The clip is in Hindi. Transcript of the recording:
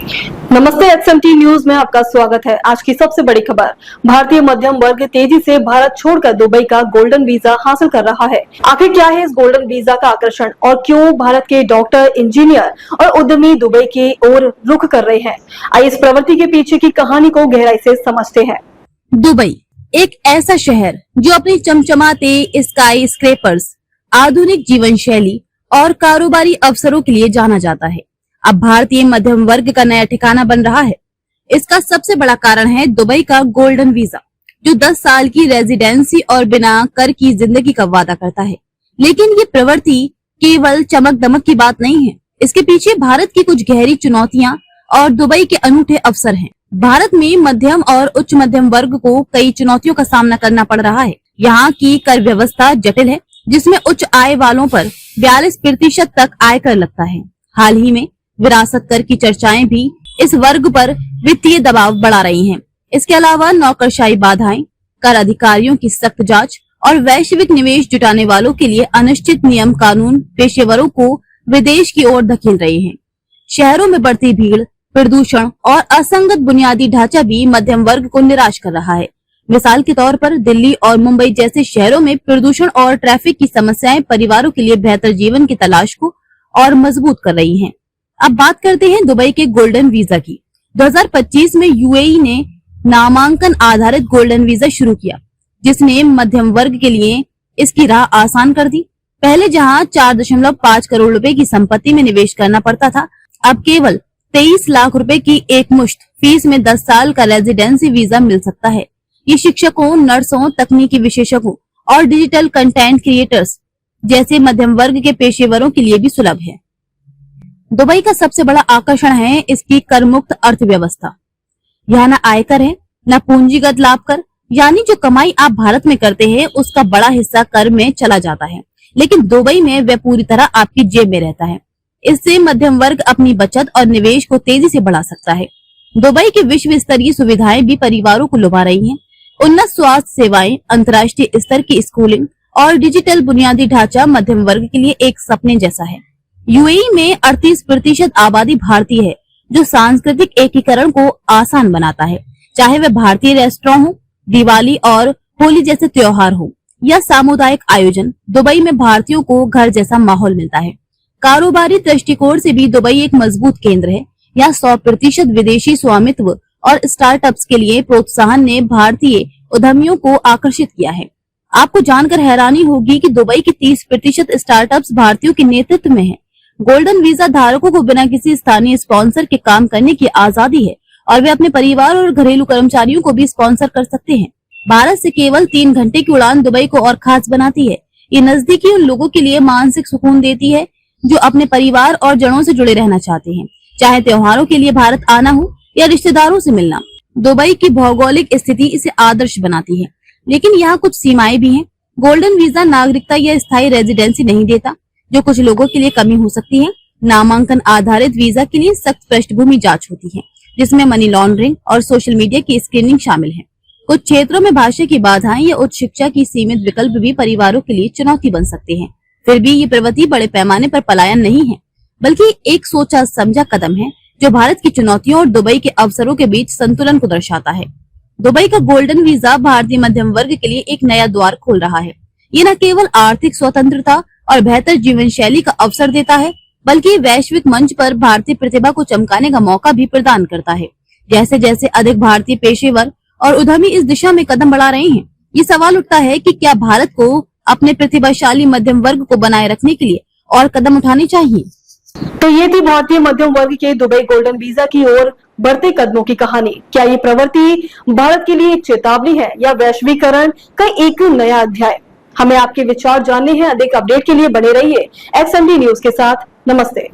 नमस्ते, XMT न्यूज में आपका स्वागत है। आज की सबसे बड़ी खबर, भारतीय मध्यम वर्ग तेजी से भारत छोड़कर दुबई का गोल्डन वीजा हासिल कर रहा है। आखिर क्या है इस गोल्डन वीजा का आकर्षण और क्यों भारत के डॉक्टर, इंजीनियर और उद्यमी दुबई की ओर रुख कर रहे हैं? आइए इस प्रवृत्ति के पीछे की कहानी को गहराई से समझते हैं। दुबई एक ऐसा शहर जो अपनी चमचमाते स्काई स्क्रेपर्स, आधुनिक जीवन शैली और कारोबारी अवसरों के लिए जाना जाता है, अब भारतीय मध्यम वर्ग का नया ठिकाना बन रहा है। इसका सबसे बड़ा कारण है दुबई का गोल्डन वीजा, जो 10 साल की रेजिडेंसी और बिना कर की जिंदगी का वादा करता है। लेकिन ये प्रवृत्ति केवल चमक दमक की बात नहीं है, इसके पीछे भारत की कुछ गहरी चुनौतियां और दुबई के अनूठे अवसर हैं। भारत में मध्यम और उच्च मध्यम वर्ग को कई चुनौतियों का सामना करना पड़ रहा है। यहाँ की कर व्यवस्था जटिल है, जिसमें उच्च आय वालों पर 42% तक आयकर लगता है। हाल ही में विरासत कर की चर्चाएं भी इस वर्ग पर वित्तीय दबाव बढ़ा रही हैं। इसके अलावा नौकरशाही बाधाएं, कर अधिकारियों की सख्त जांच और वैश्विक निवेश जुटाने वालों के लिए अनिश्चित नियम कानून पेशेवरों को विदेश की ओर धकेल रहे हैं। शहरों में बढ़ती भीड़, प्रदूषण और असंगत बुनियादी ढांचा भी मध्यम वर्ग को निराश कर रहा है। मिसाल के तौर पर दिल्ली और मुंबई जैसे शहरों में प्रदूषण और ट्रैफिक की समस्याएं परिवारों के लिए बेहतर जीवन की तलाश को और मजबूत कर रही हैं। अब बात करते हैं दुबई के गोल्डन वीजा की। 2025 में यूएई ने नामांकन आधारित गोल्डन वीजा शुरू किया, जिसने मध्यम वर्ग के लिए इसकी राह आसान कर दी। पहले जहां 4.5 करोड़ रुपए की संपत्ति में निवेश करना पड़ता था, अब केवल 23 लाख रुपए की एक मुश्त फीस में 10 साल का रेजिडेंसी वीजा मिल सकता है। ये शिक्षकों, नर्सों, तकनीकी विशेषज्ञों और डिजिटल कंटेंट क्रिएटर्स जैसे मध्यम वर्ग के पेशेवरों के लिए भी सुलभ है। दुबई का सबसे बड़ा आकर्षण है इसकी कर मुक्त अर्थव्यवस्था। यहाँ न आयकर है, न पूंजीगत लाभ कर, यानी जो कमाई आप भारत में करते हैं उसका बड़ा हिस्सा कर में चला जाता है, लेकिन दुबई में वह पूरी तरह आपकी जेब में रहता है। इससे मध्यम वर्ग अपनी बचत और निवेश को तेजी से बढ़ा सकता है। दुबई की विश्व स्तरीय सुविधाएं भी परिवारों को लुभा रही हैं। उन्नत स्वास्थ्य सेवाएं, अंतर्राष्ट्रीय स्तर की स्कूलिंग और डिजिटल बुनियादी ढांचा मध्यम वर्ग के लिए एक सपने जैसा है। यूएई में 38% आबादी भारतीय है, जो सांस्कृतिक एकीकरण को आसान बनाता है। चाहे वह भारतीय रेस्टोरेंट हो, दिवाली और होली जैसे त्योहार हो या सामुदायिक आयोजन, दुबई में भारतीयों को घर जैसा माहौल मिलता है। कारोबारी दृष्टिकोण से भी दुबई एक मजबूत केंद्र है। यहाँ 100% विदेशी स्वामित्व और स्टार्टअप्स के लिए प्रोत्साहन ने भारतीय उद्यमियों को आकर्षित किया है। आपको जानकर हैरानी होगी कि दुबई के 30% स्टार्टअप्स भारतीयों के नेतृत्व में है। गोल्डन वीजा धारकों को बिना किसी स्थानीय स्पॉन्सर के काम करने की आजादी है और वे अपने परिवार और घरेलू कर्मचारियों को भी स्पॉन्सर कर सकते हैं। भारत से केवल 3 घंटे की उड़ान दुबई को और खास बनाती है। ये नजदीकी उन लोगों के लिए मानसिक सुकून देती है जो अपने परिवार और जड़ों से जुड़े रहना चाहते हैं, चाहे त्योहारों के लिए भारत आना हो या रिश्तेदारों से मिलना। दुबई की भौगोलिक स्थिति इसे आदर्श बनाती है, लेकिन यहाँ कुछ सीमाएं भी हैं। गोल्डन वीजा नागरिकता या स्थायी रेजिडेंसी नहीं देता, जो कुछ लोगों के लिए कमी हो सकती है। नामांकन आधारित वीजा के लिए सख्त पृष्ठभूमि जांच होती है, जिसमें मनी लॉन्ड्रिंग और सोशल मीडिया की स्क्रीनिंग शामिल है। कुछ क्षेत्रों में भाषा की बाधाएं या उच्च शिक्षा की सीमित विकल्प भी परिवारों के लिए चुनौती बन सकते हैं। फिर भी ये प्रवृत्ति बड़े पैमाने पर पलायन नहीं है, बल्कि एक सोचा समझा कदम है जो भारत की चुनौतियों और दुबई के अवसरों के बीच संतुलन को दर्शाता है। दुबई का गोल्डन वीजा भारतीय मध्यम वर्ग के लिए एक नया द्वार खोल रहा है। ये न केवल आर्थिक स्वतंत्रता और बेहतर जीवन शैली का अवसर देता है, बल्कि वैश्विक मंच पर भारतीय प्रतिभा को चमकाने का मौका भी प्रदान करता है। जैसे जैसे अधिक भारतीय पेशेवर और उद्यमी इस दिशा में कदम बढ़ा रहे हैं, ये सवाल उठता है कि क्या भारत को अपने प्रतिभाशाली मध्यम वर्ग को बनाए रखने के लिए और कदम उठाने चाहिए। तो ये थी भारतीय मध्यम वर्ग के दुबई गोल्डन वीजा की ओर बढ़ते कदमों की कहानी। क्या ये प्रवृत्ति भारत के लिए एक चेतावनी है या वैश्वीकरण का एक नया अध्याय? हमें आपके विचार जानने हैं। अधिक अपडेट के लिए बने रहिए XMT न्यूज के साथ। नमस्ते।